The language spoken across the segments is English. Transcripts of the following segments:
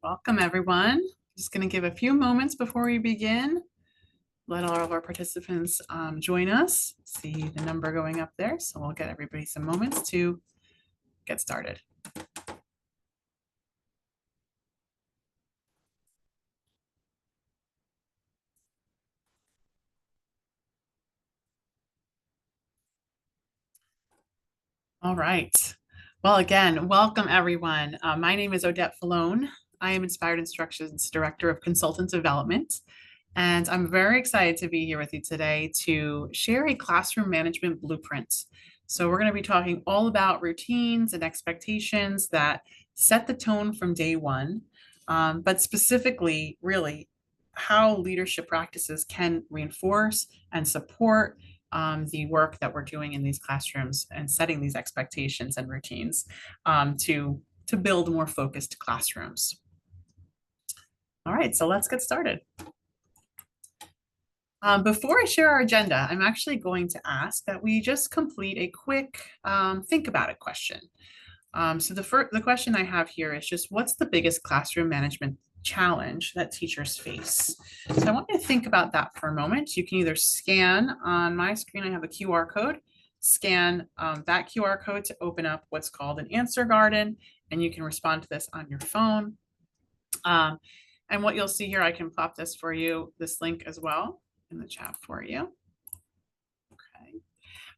Welcome, everyone. Just going to give a few moments before we begin. Let all of our participants join us. See the number going up there. So we'll get everybody some moments to get started. All right. Well, again, welcome, everyone. My name is Odette Falone. I am Inspired Instruction's Director of Consultant Development. And I'm very excited to be here with you today to share a classroom management blueprint. So we're going to be talking all about routines and expectations that set the tone from day one, but specifically, really, how leadership practices can reinforce and support the work that we're doing in these classrooms and setting these expectations and routines to build more focused classrooms. All right, so let's get started. Before I share our agenda, I'm actually going to ask that we just complete a quick think about it question. So the question I have here is just, what's the biggest classroom management challenge that teachers face? So I want you to think about that for a moment. You can either scan on my screen, I have a QR code, scan that QR code to open up what's called an answer garden, and you can respond to this on your phone. And what you'll see here, I can pop this for you, this link as well in the chat for you. Okay.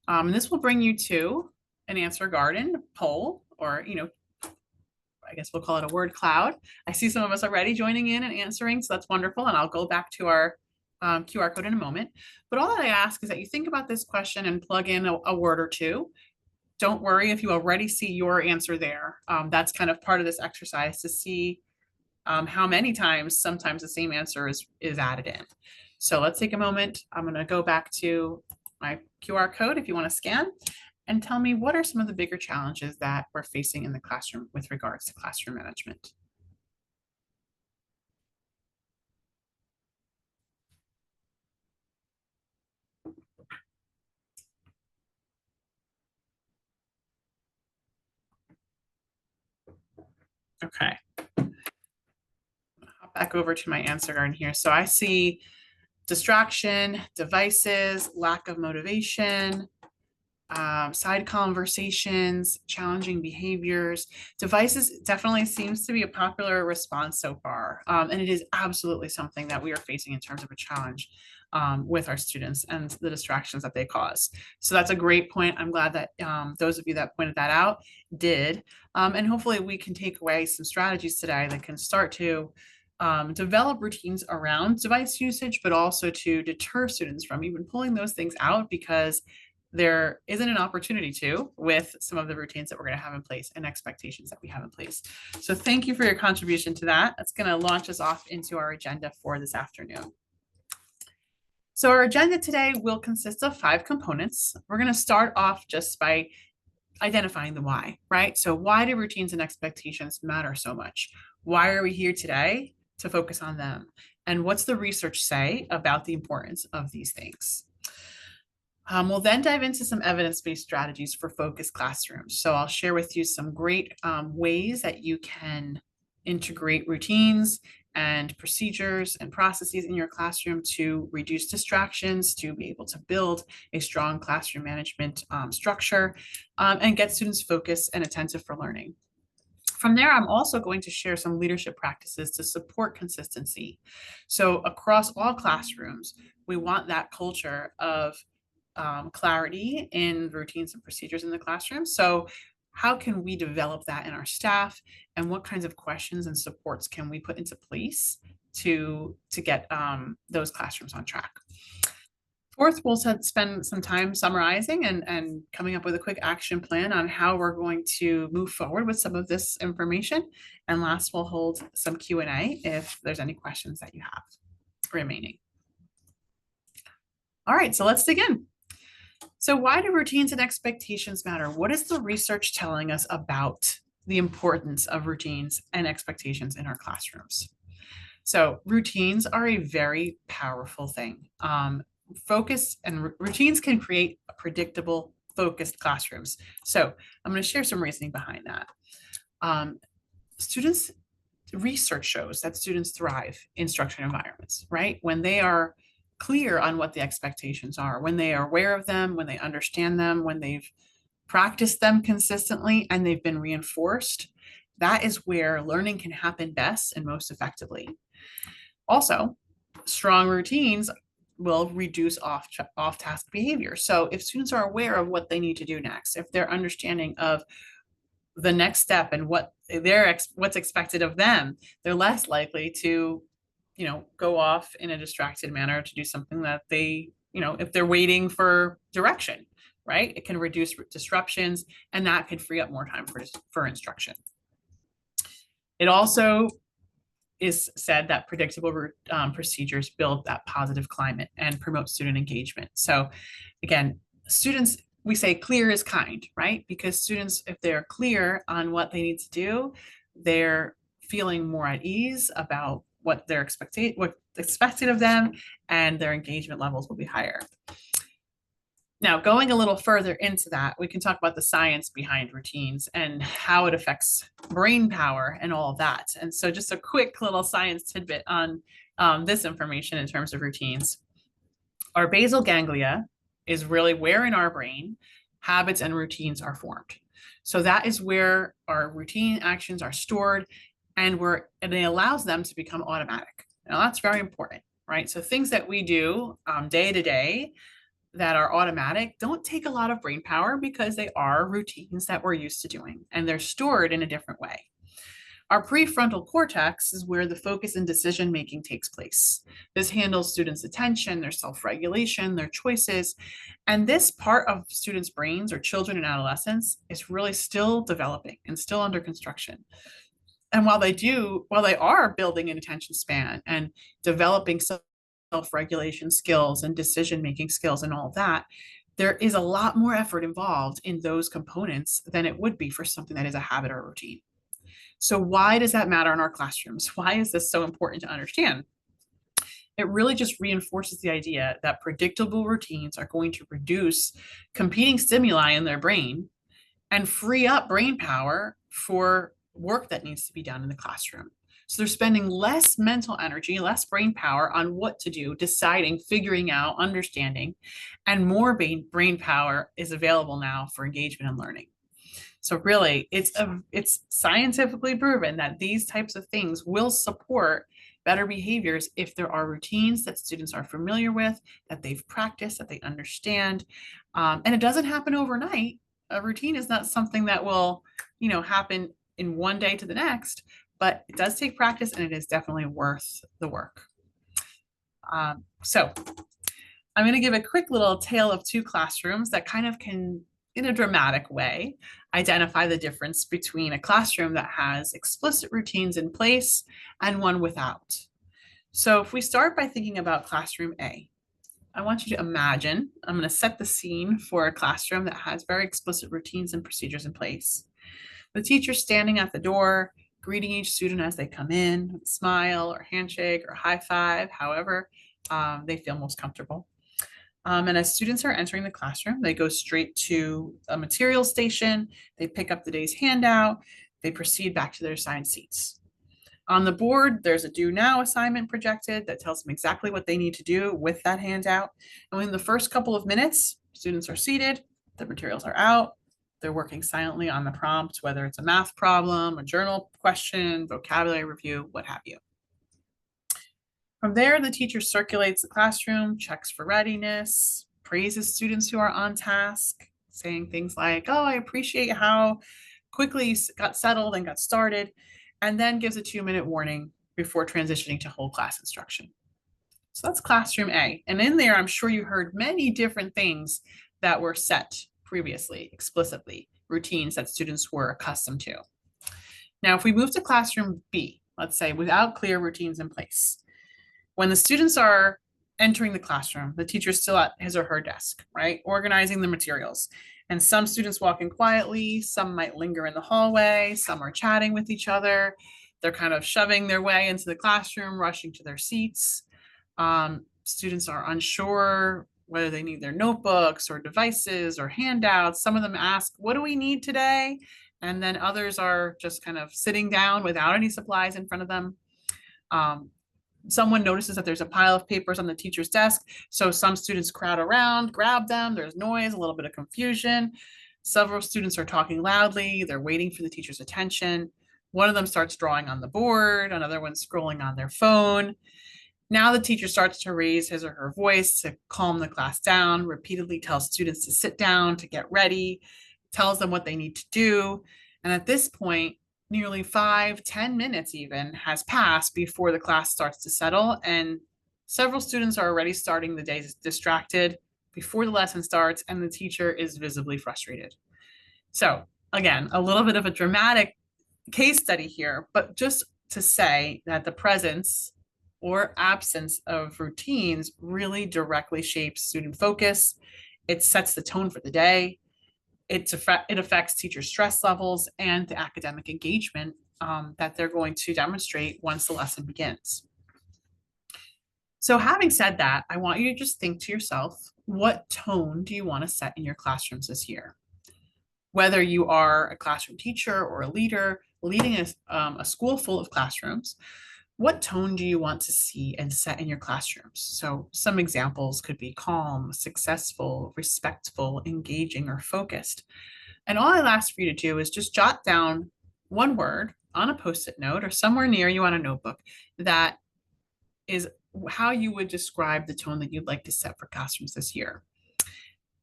And this will bring you to an answer garden poll, or, I guess we'll call it a word cloud. I see some of us already joining in and answering, so that's wonderful. And I'll go back to our QR code in a moment. But all that I ask is that you think about this question and plug in a word or two. Don't worry if you already see your answer there. That's kind of part of this exercise to see how many times sometimes the same answer is added in. So let's take a moment. I'm going to go back to my QR code if you want to scan and tell me, what are some of the bigger challenges that we're facing in the classroom with regards to classroom management? Okay. Hop back over to my answer garden here. So I see distraction, devices, lack of motivation, side conversations, challenging behaviors. Devices definitely seems to be a popular response so far. And it is absolutely something that we are facing in terms of a challenge with our students and the distractions that they cause. So that's a great point. I'm glad that those of you that pointed that out did. And hopefully we can take away some strategies today that can start to develop routines around device usage, but also to deter students from even pulling those things out, because there isn't an opportunity to with some of the routines that we're going to have in place and expectations that we have in place. So thank you for your contribution to that. That's going to launch us off into our agenda for this afternoon. So our agenda today will consist of 5 components. We're going to start off just by identifying the why, right? So why do routines and expectations matter so much? Why are we here today to focus on them? And what's the research say about the importance of these things? We'll then dive into some evidence-based strategies for focused classrooms. So I'll share with you some great ways that you can integrate routines and procedures and processes in your classroom to reduce distractions, to be able to build a strong classroom management structure, and get students focused and attentive for learning. From there, I'm also going to share some leadership practices to support consistency. So across all classrooms, we want that culture of clarity in routines and procedures in the classroom. So how can we develop that in our staff, and what kinds of questions and supports can we put into place to get those classrooms on track? Fourth, we'll spend some time summarizing and coming up with a quick action plan on how we're going to move forward with some of this information. And last, we'll hold some Q&A if there's any questions that you have remaining. All right, so let's dig in. So why do routines and expectations matter? What is the research telling us about the importance of routines and expectations in our classrooms? So routines are a very powerful thing. Focus and routines can create predictable, focused classrooms. So I'm going to share some reasoning behind that. Students research shows that students thrive in structured environments, right? When they are clear on what the expectations are, when they are aware of them, when they understand them, when they've practiced them consistently and they've been reinforced, that is where learning can happen best and most effectively. Also, strong routines will reduce off-task behavior. So if students are aware of what they need to do next, if they're understanding of the next step and what's expected of them, they're less likely to, go off in a distracted manner to do something that they, if they're waiting for direction, right? It can reduce disruptions, and that could free up more time for instruction. It also is said that predictable procedures build that positive climate and promote student engagement. So again, students, we say clear is kind, right? Because students, if they're clear on what they need to do, they're feeling more at ease about what's expected of them, and their engagement levels will be higher. Now, going a little further into that, we can talk about the science behind routines and how it affects brain power and all of that. And so just a quick little science tidbit on this information in terms of routines. Our basal ganglia is really where in our brain habits and routines are formed. So that is where our routine actions are stored, and it allows them to become automatic. Now that's very important, right? So things that we do day to day that are automatic don't take a lot of brain power because they are routines that we're used to doing, and they're stored in a different way. Our prefrontal cortex is where the focus and decision making takes place. This handles students' attention, their self-regulation, their choices. And this part of students' brains, or children and adolescents, is really still developing and still under construction. And while they are building an attention span and developing self-regulation skills and decision-making skills and all of that, there is a lot more effort involved in those components than it would be for something that is a habit or routine. So why does that matter in our classrooms? Why is this so important to understand? It really just reinforces the idea that predictable routines are going to reduce competing stimuli in their brain and free up brain power for work that needs to be done in the classroom. So they're spending less mental energy, less brain power on what to do, deciding, figuring out, understanding, and more brain power is available now for engagement and learning. So really, it's scientifically proven that these types of things will support better behaviors if there are routines that students are familiar with, that they've practiced, that they understand. And it doesn't happen overnight. A routine is not something that will, happen in one day to the next, but it does take practice, and it is definitely worth the work. So I'm going to give a quick little tale of two classrooms that kind of can, in a dramatic way, identify the difference between a classroom that has explicit routines in place and one without. So if we start by thinking about classroom A, I want you to imagine, I'm going to set the scene for a classroom that has very explicit routines and procedures in place. The teacher's standing at the door, greeting each student as they come in, smile or handshake or high five, however they feel most comfortable. And as students are entering the classroom, they go straight to a material station, they pick up the day's handout, they proceed back to their assigned seats. On the board, there's a do now assignment projected that tells them exactly what they need to do with that handout. And within the first couple of minutes, students are seated, the materials are out, they're working silently on the prompt, whether it's a math problem, a journal question, vocabulary review, what have you. From there, the teacher circulates the classroom, checks for readiness, praises students who are on task, saying things like, oh, I appreciate how quickly you got settled and got started, and then gives a 2-minute warning before transitioning to whole class instruction. So that's classroom A. And in there, I'm sure you heard many different things that were set previously, explicitly, routines that students were accustomed to. Now, if we move to classroom B, let's say without clear routines in place, when the students are entering the classroom, the teacher's still at his or her desk, right? Organizing the materials. And some students walk in quietly, some might linger in the hallway, some are chatting with each other. They're kind of shoving their way into the classroom, rushing to their seats. Students are unsure whether they need their notebooks or devices or handouts. Some of them ask, what do we need today? And then others are just kind of sitting down without any supplies in front of them. Someone notices that there's a pile of papers on the teacher's desk. So some students crowd around, grab them. There's noise, a little bit of confusion. Several students are talking loudly. They're waiting for the teacher's attention. One of them starts drawing on the board. Another one's scrolling on their phone. Now the teacher starts to raise his or her voice to calm the class down, repeatedly tells students to sit down, to get ready, tells them what they need to do. And at this point, nearly 5-10 minutes even has passed before the class starts to settle, and several students are already starting the day distracted before the lesson starts, and the teacher is visibly frustrated. So again, a little bit of a dramatic case study here, but just to say that the presence or absence of routines really directly shapes student focus. It sets the tone for the day. It affects teacher stress levels and the academic engagement that they're going to demonstrate once the lesson begins. So having said that, I want you to just think to yourself, what tone do you want to set in your classrooms this year? Whether you are a classroom teacher or a leader leading a school full of classrooms, what tone do you want to see and set in your classrooms? So some examples could be calm, successful, respectful, engaging, or focused. And all I'll ask for you to do is just jot down one word on a Post-it note or somewhere near you on a notebook that is how you would describe the tone that you'd like to set for classrooms this year.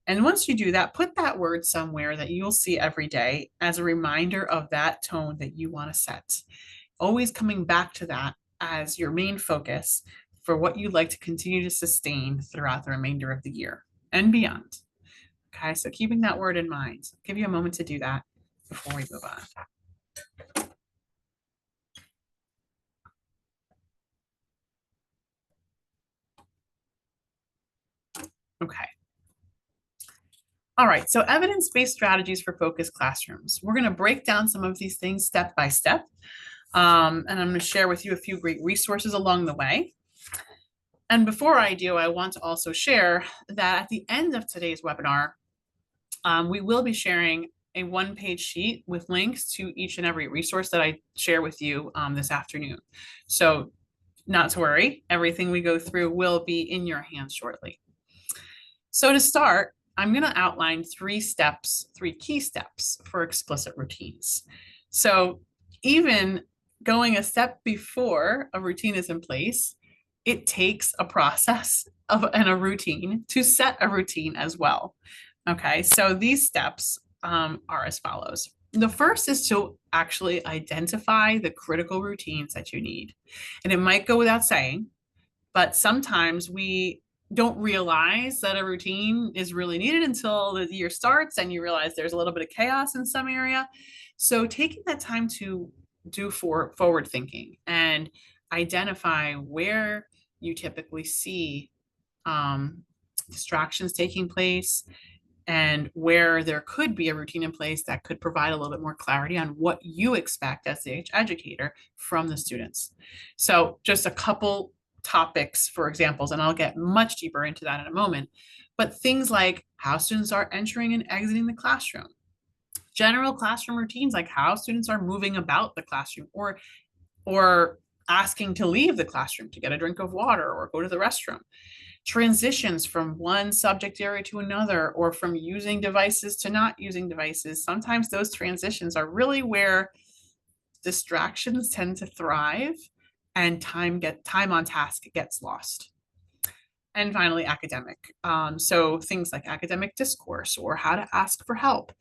And once you do that, put that word somewhere that you'll see every day as a reminder of that tone that you want to set. Always coming back to that as your main focus for what you'd like to continue to sustain throughout the remainder of the year and beyond. Okay, so keeping that word in mind. I'll give you a moment to do that before we move on. Okay. All right, so evidence-based strategies for focused classrooms. We're going to break down some of these things step by step. And I'm going to share with you a few great resources along the way. And before I do, I want to also share that at the end of today's webinar, we will be sharing a one-page sheet with links to each and every resource that I share with you this afternoon. So not to worry, everything we go through will be in your hands shortly. So to start, I'm going to outline 3 key steps for explicit routines. So even going a step before a routine is in place, it takes a process and a routine to set a routine as well. Okay, so these steps are as follows. The first is to actually identify the critical routines that you need. And it might go without saying, but sometimes we don't realize that a routine is really needed until the year starts and you realize there's a little bit of chaos in some area. So taking that time to do forward thinking and identify where you typically see distractions taking place and where there could be a routine in place that could provide a little bit more clarity on what you expect as the educator from the students. So just a couple topics for examples, and I'll get much deeper into that in a moment, but things like how students are entering and exiting the classroom, general classroom routines like how students are moving about the classroom or asking to leave the classroom to get a drink of water or go to the restroom, transitions from one subject area to another or from using devices to not using devices. Sometimes those transitions are really where distractions tend to thrive and time on task gets lost. And finally, academic. So things like academic discourse or how to ask for help.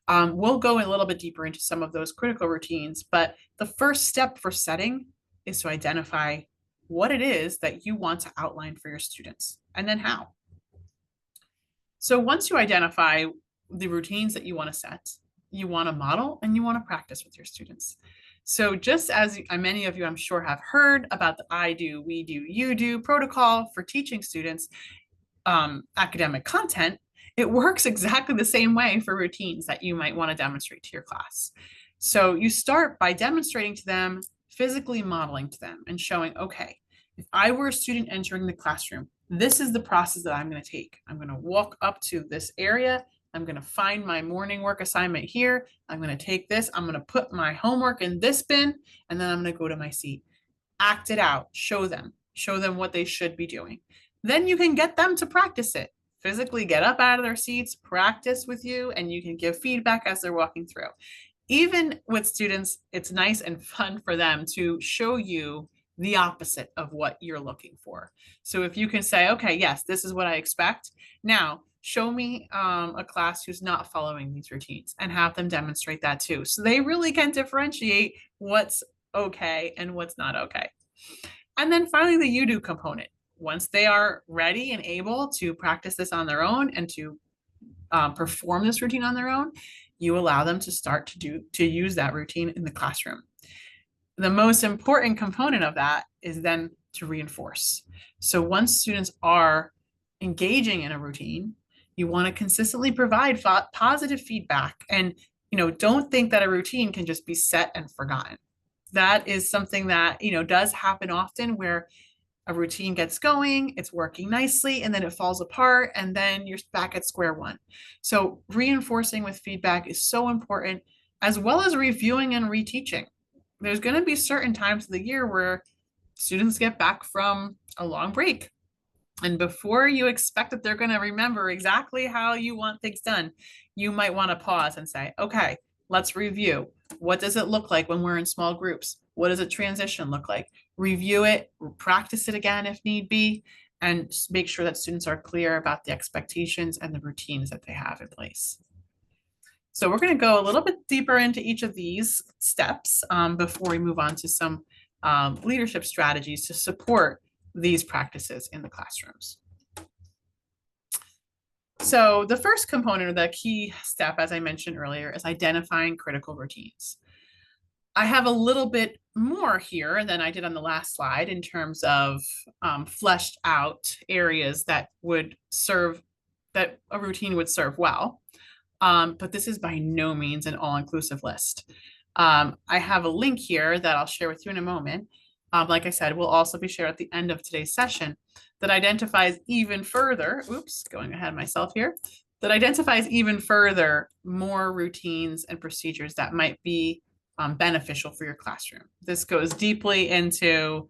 We'll go a little bit deeper into some of those critical routines, but the first step for setting is to identify what it is that you want to outline for your students and then how. So once you identify the routines that you want to set, you want to model and you want to practice with your students. So just as many of you, I'm sure, have heard about the I do, we do, you do protocol for teaching students academic content, it works exactly the same way for routines that you might want to demonstrate to your class. So you start by demonstrating to them, physically modeling to them and showing, okay, if I were a student entering the classroom, this is the process that I'm going to take. I'm going to walk up to this area. I'm going to find my morning work assignment here. I'm going to take this. I'm going to put my homework in this bin, and then I'm going to go to my seat. Act it out. Show them what they should be doing. Then you can get them to practice it. Physically get up out of their seats, practice with you, and you can give feedback as they're walking through. Even with students, it's nice and fun for them to show you the opposite of what you're looking for. So if you can say, okay, yes, this is what I expect. Now, show me a class who's not following these routines, and have them demonstrate that too. So they really can differentiate what's okay and what's not okay. And then finally, the you do component. Once they are ready and able to practice this on their own and to perform this routine on their own, you allow them to start to use that routine in the classroom. The most important component of that is then to reinforce. So once students are engaging in a routine, you want to consistently provide positive feedback, and don't think that a routine can just be set and forgotten. That is something that does happen often, where a routine gets going, it's working nicely, and then it falls apart, and then you're back at square one. So reinforcing with feedback is so important, as well as reviewing and reteaching. There's going to be certain times of the year where students get back from a long break. And before you expect that they're going to remember exactly how you want things done, you might want to pause and say, okay, let's review. What does it look like when we're in small groups? What does a transition look like? Review it, practice it again if need be, and make sure that students are clear about the expectations and the routines that they have in place. So we're going to go a little bit deeper into each of these steps before we move on to some leadership strategies to support these practices in the classrooms. So the first component, or the key step, as I mentioned earlier, is identifying critical routines. I have a little bit more here than I did on the last slide in terms of fleshed out areas that a routine would serve well. But this is by no means an all-inclusive list. I have a link here that I'll share with you in a moment. Like I said, will also be shared at the end of today's session, that identifies even further, going ahead of myself here, that identifies even further more routines and procedures that might be beneficial for your classroom. This goes deeply into,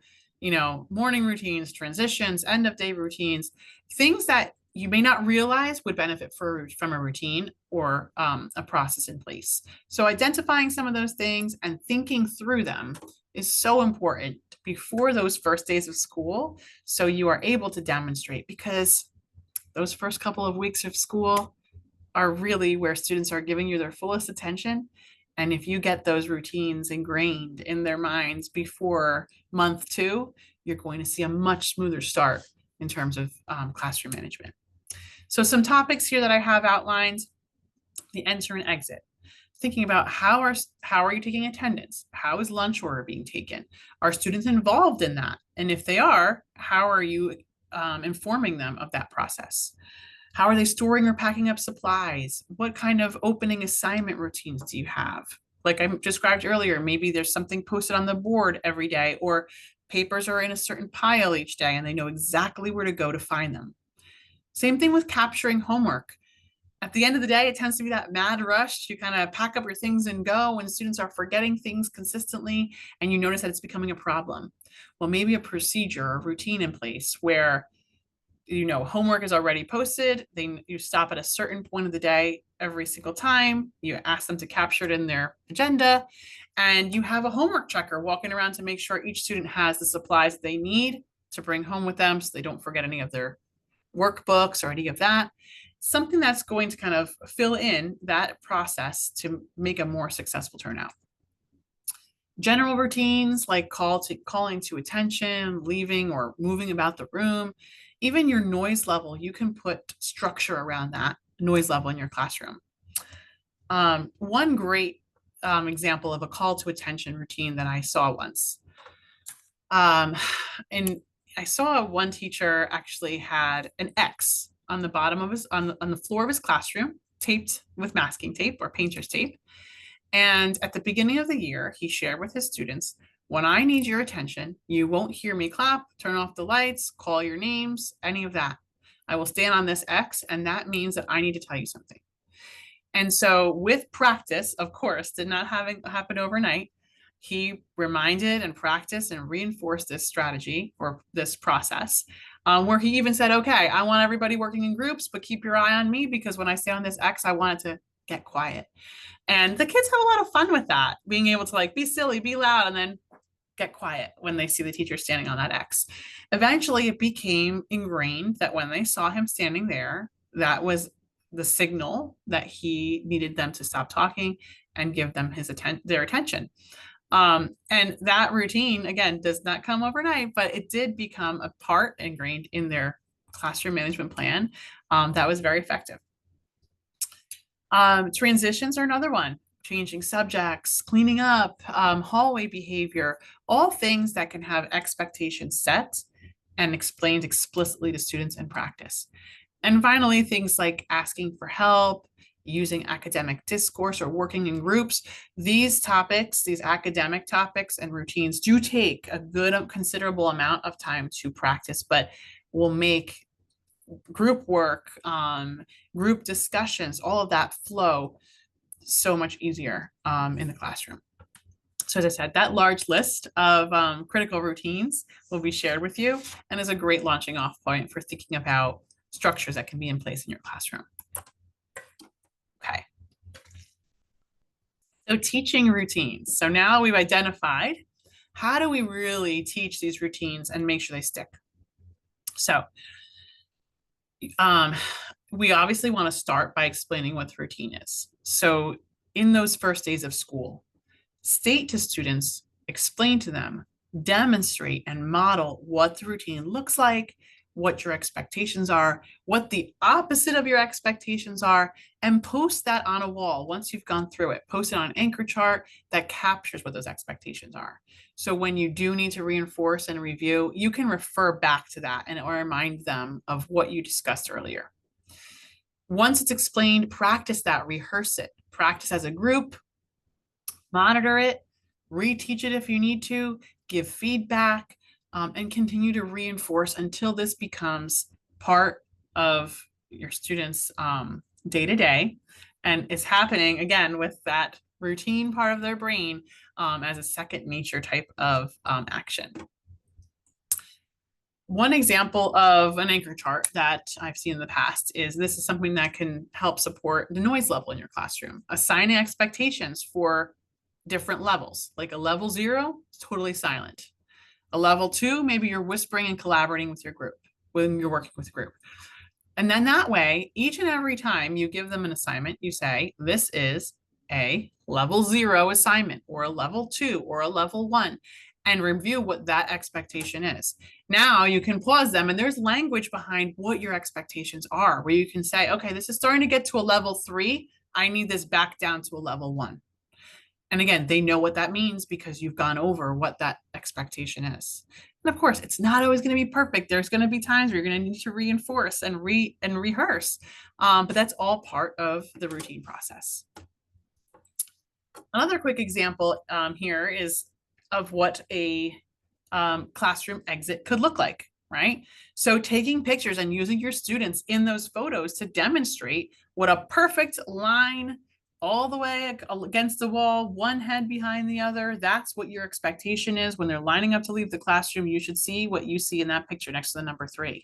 morning routines, transitions, end of day routines, things that you may not realize would benefit from a routine or a process in place. So identifying some of those things and thinking through them is so important before those first days of school, so you are able to demonstrate, because those first couple of weeks of school are really where students are giving you their fullest attention. And if you get those routines ingrained in their minds before month 2, you're going to see a much smoother start in terms of classroom management. So some topics here that I have outlined: the enter and exit. Thinking about how are you taking attendance? How is lunch order being taken? Are students involved in that? And if they are, how are you informing them of that process? How are they storing or packing up supplies? What kind of opening assignment routines do you have? Like I described earlier, maybe there's something posted on the board every day, or papers are in a certain pile each day and they know exactly where to go to find them. Same thing with capturing homework. At the end of the day, it tends to be that mad rush to kind of pack up your things and go when students are forgetting things consistently and you notice that it's becoming a problem. Well, maybe a procedure or routine in place where homework is already posted. You stop at a certain point of the day every single time. You ask them to capture it in their agenda, and you have a homework checker walking around to make sure each student has the supplies that they need to bring home with them, so they don't forget any of their workbooks or any of that. Something that's going to kind of fill in that process to make a more successful turnout. General routines like calling to attention, leaving or moving about the room, even your noise level, you can put structure around that noise level in your classroom. One great example of a call to attention routine that I saw once. And I saw one teacher actually had an X on the bottom of on the floor of his classroom, taped with masking tape or painter's tape. And at the beginning of the year, he shared with his students, when I need your attention, you won't hear me clap, turn off the lights, call your names, any of that. I will stand on this X, and that means that I need to tell you something. And so with practice, of course, did not happen overnight. He reminded and practiced and reinforced this strategy or this process, where he even said, okay, I want everybody working in groups, but keep your eye on me because when I stay on this X, I want it to get quiet. And the kids have a lot of fun with that, being able to like be silly, be loud, and then get quiet when they see the teacher standing on that X. Eventually, it became ingrained that when they saw him standing there, that was the signal that he needed them to stop talking and give them their attention. And that routine, again, does not come overnight, but it did become a part ingrained in their classroom management plan that was very effective. Transitions are another one. Changing subjects, cleaning up, hallway behavior, all things that can have expectations set and explained explicitly to students in practice. And finally, things like asking for help, using academic discourse, or working in groups. These topics, these academic topics and routines do take a good, considerable amount of time to practice, but will make group work, group discussions, all of that flow so much easier in the classroom. So as I said, that large list of critical routines will be shared with you and is a great launching off point for thinking about structures that can be in place in your classroom. Okay. So teaching routines. So now we've identified how do we really teach these routines and make sure they stick. So we obviously want to start by explaining what the routine is. So in those first days of school, state to students, explain to them, demonstrate and model what the routine looks like, what your expectations are, what the opposite of your expectations are, and post that on a wall once you've gone through it. Post it on an anchor chart that captures what those expectations are. So when you do need to reinforce and review, you can refer back to that and remind them of what you discussed earlier. Once it's explained, practice that, rehearse it, practice as a group, monitor it, reteach it if you need to, give feedback, and continue to reinforce until this becomes part of your students' day-to-day. And it's happening, again, with that routine part of their brain as a second nature type of action. One example of an anchor chart that I've seen in the past is this is something that can help support the noise level in your classroom. Assigning expectations for different levels, like a level 0, totally silent. A level 2, maybe you're whispering and collaborating with your group when you're working with a group. And then that way, each and every time you give them an assignment, you say, this is a level 0 assignment or a level 2 or a level 1, and review what that expectation is. Now you can pause them and there's language behind what your expectations are, where you can say, okay, this is starting to get to a level 3. I need this back down to a level 1. And again, they know what that means because you've gone over what that expectation is. And of course, it's not always going to be perfect. There's going to be times where you're going to need to reinforce and rehearse. But that's all part of the routine process. Another quick example here is of what a classroom exit could look like, right? So taking pictures and using your students in those photos to demonstrate what a perfect line all the way against the wall, one head behind the other. That's what your expectation is when they're lining up to leave the classroom. You should see what you see in that picture next to the number 3.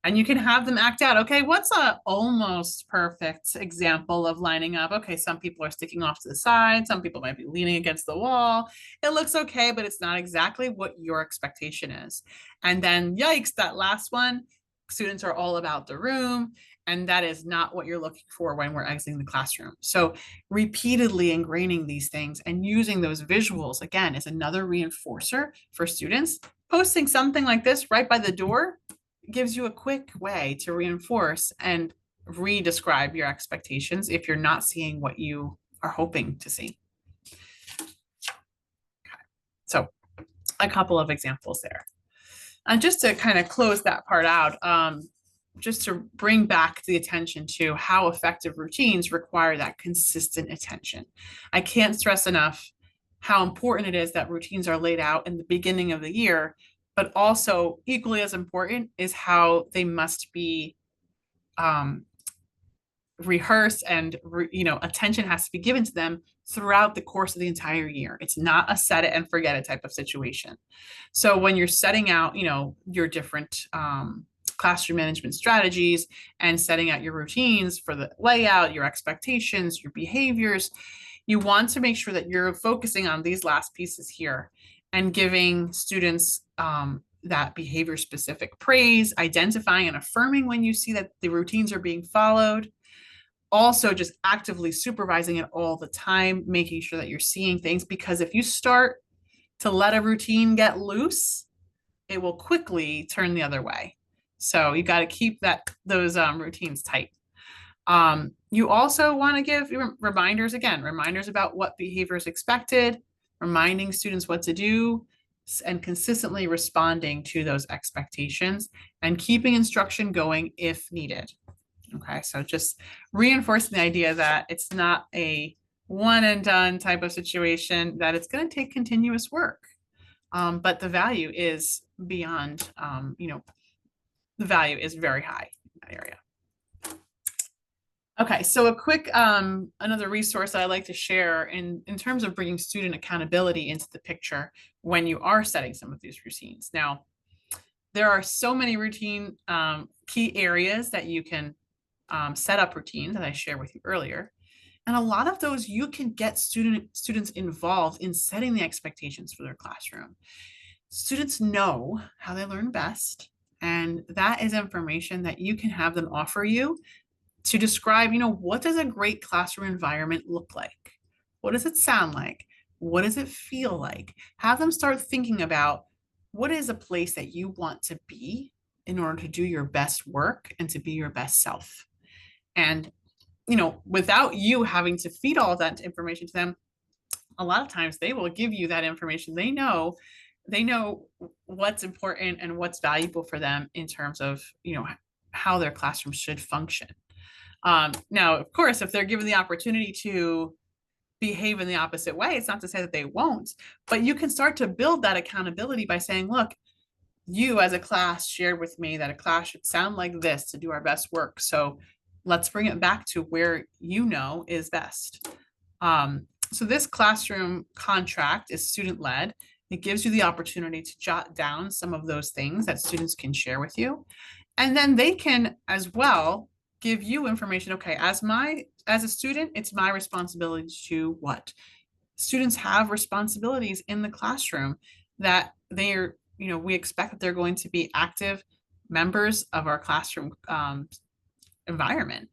And you can have them act out. Okay, what's a almost perfect example of lining up? Okay, some people are sticking off to the side. Some people might be leaning against the wall. It looks okay, but it's not exactly what your expectation is. And then, yikes, that last one, students are all about the room. And that is not what you're looking for when we're exiting the classroom. So repeatedly ingraining these things and using those visuals, again, is another reinforcer for students. Posting something like this right by the door gives you a quick way to reinforce and re-describe your expectations if you're not seeing what you are hoping to see. Okay. So a couple of examples there. And just to kind of close that part out, just to bring back the attention to how effective routines require that consistent attention. I can't stress enough how important it is that routines are laid out in the beginning of the year, but also equally as important is how they must be rehearse and, attention has to be given to them throughout the course of the entire year. It's not a set it and forget it type of situation. So when you're setting out, your different classroom management strategies and setting out your routines for the layout, your expectations, your behaviors, you want to make sure that you're focusing on these last pieces here and giving students that behavior specific praise, identifying and affirming when you see that the routines are being followed. Also just actively supervising it all the time, making sure that you're seeing things, because if you start to let a routine get loose, it will quickly turn the other way. So you got to keep those routines tight. You also want to give reminders about what behavior is expected, reminding students what to do, and consistently responding to those expectations and keeping instruction going if needed. Okay, so just reinforcing the idea that it's not a one and done type of situation, that it's going to take continuous work. But the value is beyond, the value is very high in that area. Okay, so a quick, another resource that I like to share in terms of bringing student accountability into the picture when you are setting some of these routines. Now, there are so many routine key areas that you can set up routines that I shared with you earlier. And a lot of those you can get students involved in setting the expectations for their classroom. Students know how they learn best, and that is information that you can have them offer you to describe, what does a great classroom environment look like? What does it sound like? What does it feel like? Have them start thinking about what is a place that you want to be in order to do your best work and to be your best self. And, without you having to feed all of that information to them, a lot of times they will give you that information. They know what's important and what's valuable for them in terms of, how their classroom should function. Now, of course, if they're given the opportunity to behave in the opposite way, it's not to say that they won't, but you can start to build that accountability by saying, look, you as a class shared with me that a class should sound like this to do our best work. So let's bring it back to where is best. So this classroom contract is student-led. It gives you the opportunity to jot down some of those things that students can share with you. And then they can as well give you information. Okay, as a student, it's my responsibility to what? Students have responsibilities in the classroom that they're, we expect that they're going to be active members of our classroom environment.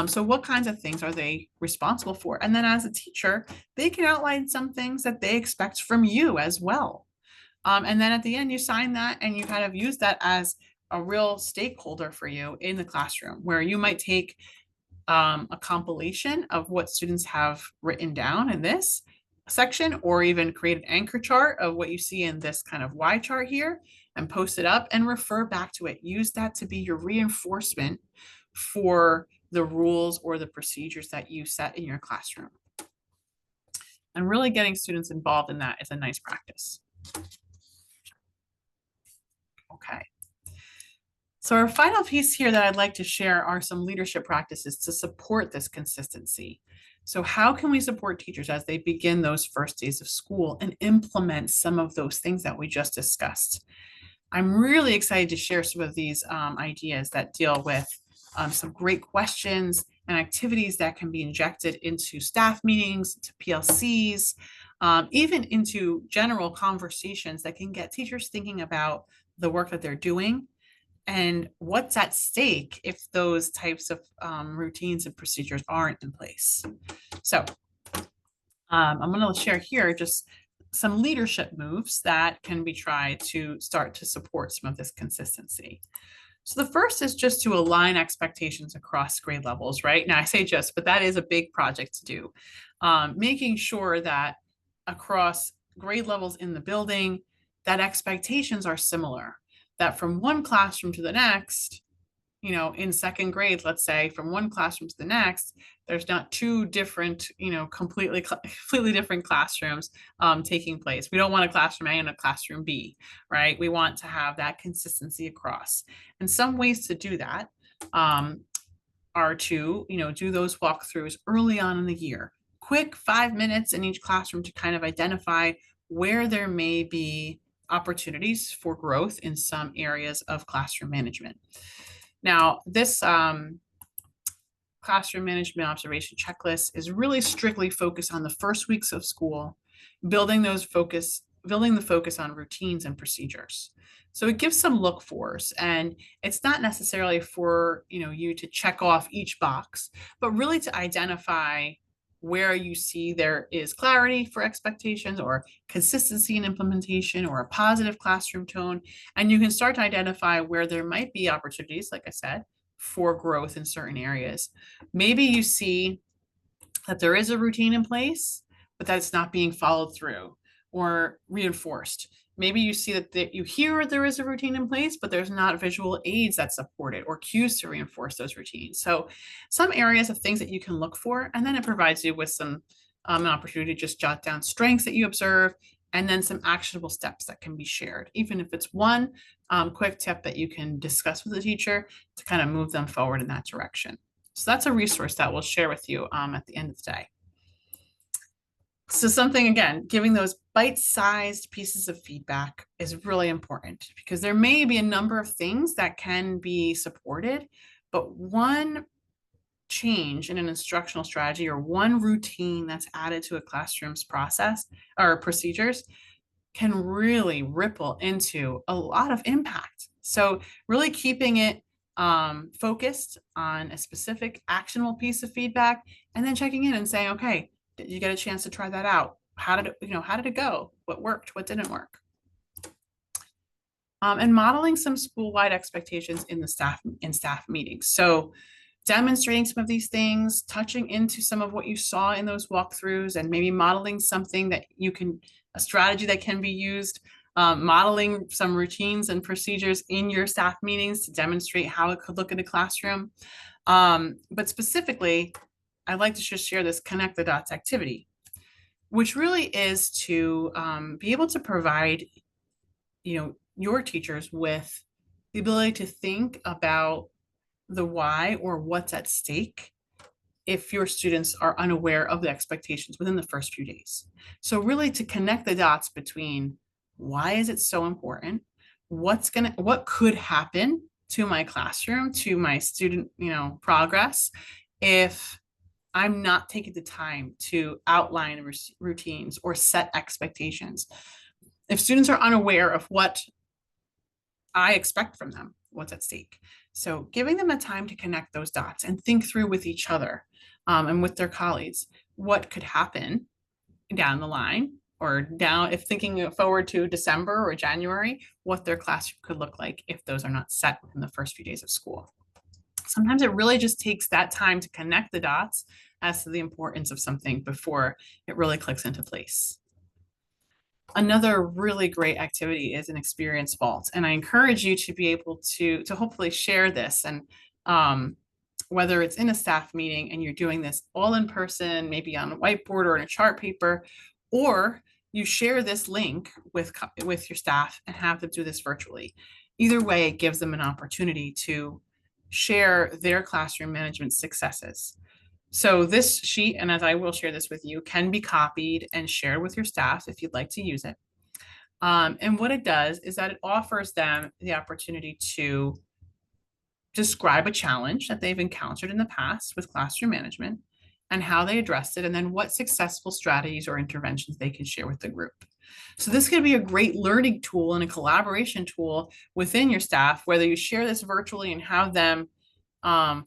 So what kinds of things are they responsible for? And then as a teacher, they can outline some things that they expect from you as well. And then at the end, you sign that and you kind of use that as a real stakeholder for you in the classroom, where you might take a compilation of what students have written down in this section, or even create an anchor chart of what you see in this kind of Y chart here and post it up and refer back to it. Use that to be your reinforcement for the rules or the procedures that you set in your classroom. And really getting students involved in that is a nice practice. Okay. So our final piece here that I'd like to share are some leadership practices to support this consistency. So how can we support teachers as they begin those first days of school and implement some of those things that we just discussed? I'm really excited to share some of these ideas that deal with some great questions and activities that can be injected into staff meetings, to PLCs, even into general conversations that can get teachers thinking about the work that they're doing and what's at stake if those types of routines and procedures aren't in place. So I'm going to share here just some leadership moves that can be tried to start to support some of this consistency. So the first is just to align expectations across grade levels, right? Now I say just, but that is a big project to do. Making sure that across grade levels in the building, that expectations are similar, that from one classroom to the next, in second grade, let's say, from one classroom to the next, there's not two different, completely different classrooms taking place. We don't want a classroom A and a classroom B, right? We want to have that consistency across. And some ways to do that are to, do those walkthroughs early on in the year. Quick 5 minutes in each classroom to kind of identify where there may be opportunities for growth in some areas of classroom management. Now, this classroom management observation checklist is really strictly focused on the first weeks of school, building the focus on routines and procedures. So it gives some look fors, and it's not necessarily for you to check off each box, but really to identify where you see there is clarity for expectations or consistency in implementation or a positive classroom tone. And you can start to identify where there might be opportunities, like I said, for growth in certain areas. Maybe you see that there is a routine in place, but that it's not being followed through or reinforced. Maybe you see that you hear there is a routine in place, but there's not visual aids that support it or cues to reinforce those routines. So some areas of things that you can look for, and then it provides you with some an opportunity to just jot down strengths that you observe, and then some actionable steps that can be shared, even if it's one quick tip that you can discuss with the teacher to kind of move them forward in that direction. So that's a resource that we'll share with you at the end of the day. So something, again, giving those bite-sized pieces of feedback is really important, because there may be a number of things that can be supported, but one change in an instructional strategy or one routine that's added to a classroom's process or procedures can really ripple into a lot of impact. So really keeping it focused on a specific actionable piece of feedback, and then checking in and saying, okay, did you get a chance to try that out? How did it go? What worked? What didn't work? And modeling some school-wide expectations in staff meetings. So demonstrating some of these things, touching into some of what you saw in those walkthroughs, and maybe modeling something that a strategy that can be used, modeling some routines and procedures in your staff meetings to demonstrate how it could look in a classroom. But specifically, I'd like to just share this connect the dots activity, which really is to be able to provide, your teachers with the ability to think about the why or what's at stake if your students are unaware of the expectations within the first few days. So really to connect the dots between why is it so important, what could happen to my classroom, to my student, progress if I'm not taking the time to outline routines or set expectations. If students are unaware of what I expect from them, what's at stake. So giving them a time to connect those dots and think through with each other and with their colleagues, what could happen down the line, or down, if thinking forward to December or January, what their classroom could look like if those are not set within the first few days of school. Sometimes it really just takes that time to connect the dots as to the importance of something before it really clicks into place. Another really great activity is an experience vault, and I encourage you to be able to hopefully share this, and whether it's in a staff meeting and you're doing this all in person, maybe on a whiteboard or in a chart paper, or you share this link with your staff and have them do this virtually. Either way, it gives them an opportunity to share their classroom management successes. So this sheet, and as I will share this with you, can be copied and shared with your staff if you'd like to use it. And what it does is that it offers them the opportunity to describe a challenge that they've encountered in the past with classroom management and how they addressed it, and then what successful strategies or interventions they can share with the group. So this could be a great learning tool and a collaboration tool within your staff, whether you share this virtually and have them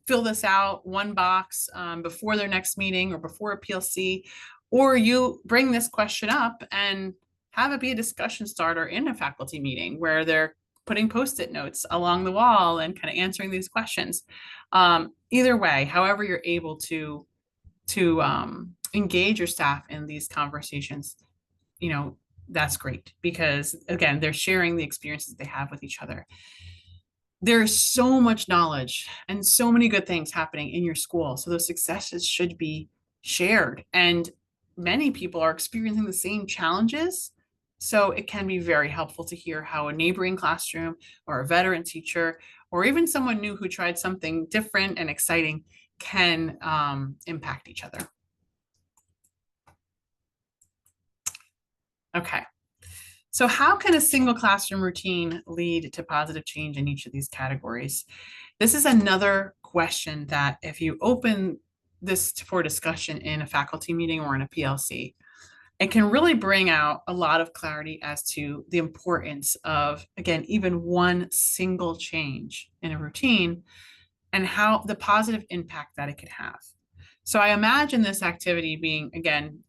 fill this out one box before their next meeting or before a PLC, or you bring this question up and have it be a discussion starter in a faculty meeting where they're putting Post-it notes along the wall and kind of answering these questions. Either way, however you're able to engage your staff in these conversations, that's great, because again, they're sharing the experiences they have with each other. There's so much knowledge and so many good things happening in your school. So those successes should be shared. And many people are experiencing the same challenges. So it can be very helpful to hear how a neighboring classroom or a veteran teacher or even someone new who tried something different and exciting can impact each other. Okay. So how can a single classroom routine lead to positive change in each of these categories? This is another question that if you open this for discussion in a faculty meeting or in a PLC, it can really bring out a lot of clarity as to the importance of, again, even one single change in a routine and how the positive impact that it could have. So I imagine this activity being, again,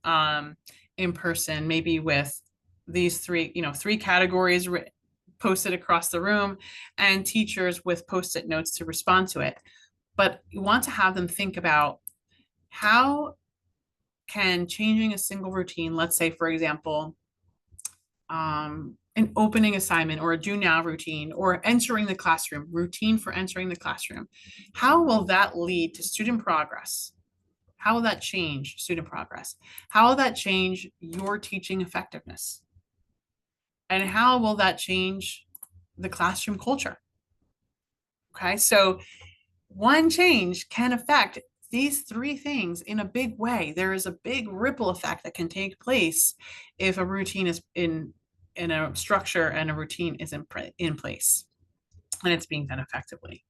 in person, maybe with these three categories posted across the room and teachers with post-it notes to respond to it. But you want to have them think about how can changing a single routine, let's say, for example, an opening assignment or a do now routine or entering the classroom, routine for entering the classroom, how will that lead to student progress? How will that change student progress? How will that change your teaching effectiveness? And how will that change the classroom culture? Okay, so one change can affect these three things in a big way. There is a big ripple effect that can take place if a routine is in a structure and a routine is in place and it's being done effectively.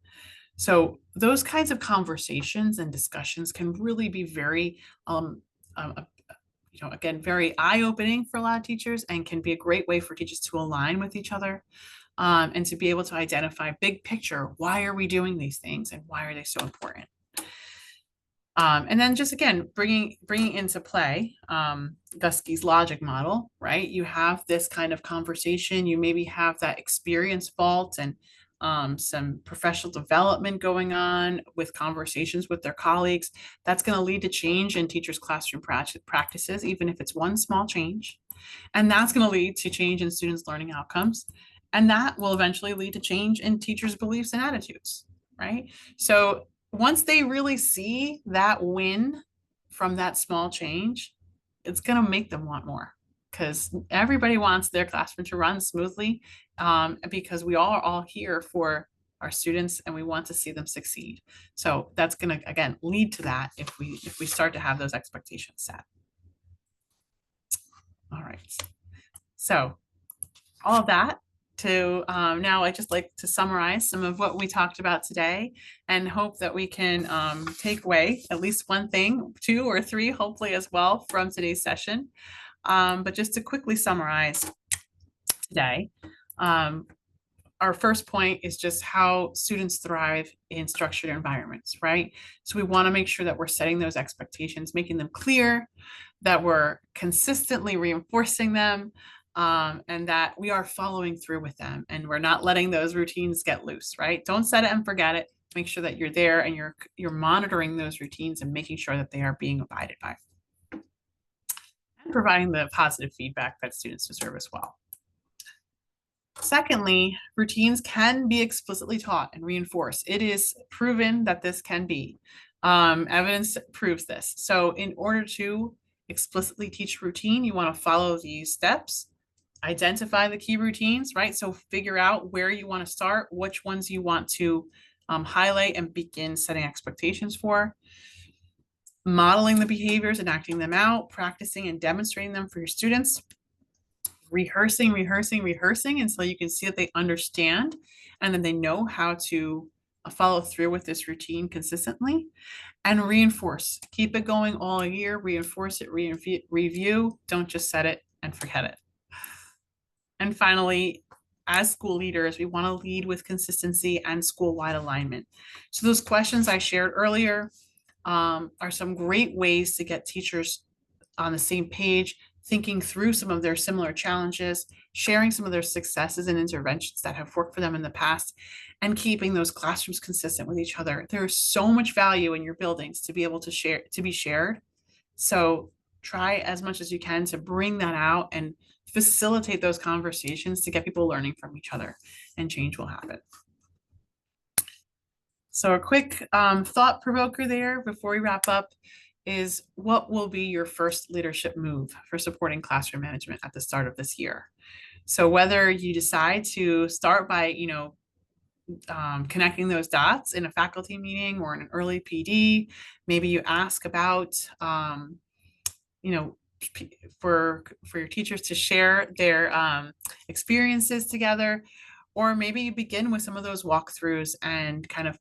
So those kinds of conversations and discussions can really be very, again, very eye-opening for a lot of teachers and can be a great way for teachers to align with each other and to be able to identify big picture. Why are we doing these things and why are they so important? And then just again, bringing into play Guskey's logic model, right? You have this kind of conversation, you maybe have that experience vault and some professional development going on with conversations with their colleagues. That's going to lead to change in teachers' classroom practices, even if it's one small change. And that's going to lead to change in students' learning outcomes. And that will eventually lead to change in teachers' beliefs and attitudes, right? So once they really see that win from that small change, it's going to make them want more because everybody wants their classroom to run smoothly because we are all here for our students and we want to see them succeed. So that's going to, again, lead to that if we start to have those expectations set. All right. So all of that to now I just like to summarize some of what we talked about today and hope that we can take away at least one thing, two or three, hopefully as well from today's session. But just to quickly summarize today, our first point is just how students thrive in structured environments, right? So we want to make sure that we're setting those expectations, making them clear, that we're consistently reinforcing them, and that we are following through with them and we're not letting those routines get loose, right? Don't set it and forget it. Make sure that you're there and you're monitoring those routines and making sure that they are being abided by. And providing the positive feedback that students deserve as well. Secondly, routines can be explicitly taught and reinforced. It is proven that this can be. Evidence proves this. So in order to explicitly teach routine, you want to follow these steps. Identify the key routines, right? So figure out where you want to start, which ones you want to highlight and begin setting expectations for. Modeling the behaviors and acting them out, practicing and demonstrating them for your students. Rehearsing until you can see that they understand and then they know how to follow through with this routine consistently. And reinforce. Keep it going all year. Reinforce it, review. Don't just set it and forget it. And finally, as school leaders, we want to lead with consistency and school-wide alignment. So those questions I shared earlier are some great ways to get teachers on the same page, thinking through some of their similar challenges, sharing some of their successes and interventions that have worked for them in the past, and keeping those classrooms consistent with each other. There's so much value in your buildings to be able to share, to be shared. So try as much as you can to bring that out and facilitate those conversations to get people learning from each other, and change will happen. So a quick thought provoker there before we wrap up is, what will be your first leadership move for supporting classroom management at the start of this year? So whether you decide to start by, connecting those dots in a faculty meeting or in an early PD. Maybe you ask about, you know, for your teachers to share their experiences together, or maybe you begin with some of those walkthroughs and kind of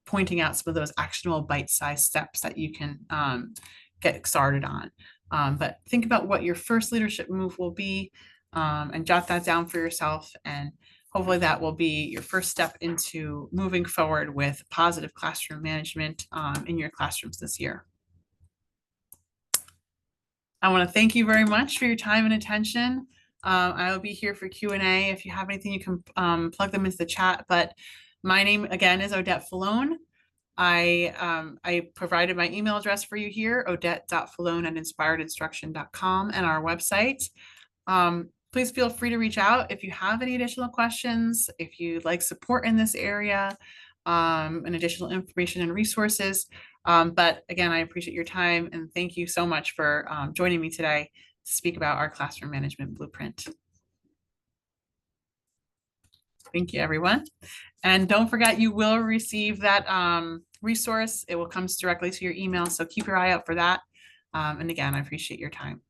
pointing out some of those actionable bite-sized steps that you can get started on. But think about what your first leadership move will be, and jot that down for yourself. And hopefully that will be your first step into moving forward with positive classroom management in your classrooms this year. I want to thank you very much for your time and attention. I will be here for Q&A. If you have anything, you can plug them into the chat. But my name again is Odette Falone. I provided my email address for you here, odette.falone@inspiredinstruction.com, and our website. Please feel free to reach out if you have any additional questions, if you'd like support in this area, and additional information and resources. But again, I appreciate your time and thank you so much for joining me today to speak about our classroom management blueprint. Thank you, everyone. And don't forget, you will receive that resource. It will come directly to your email, so keep your eye out for that. And again, I appreciate your time.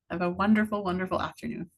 Have a wonderful, wonderful afternoon.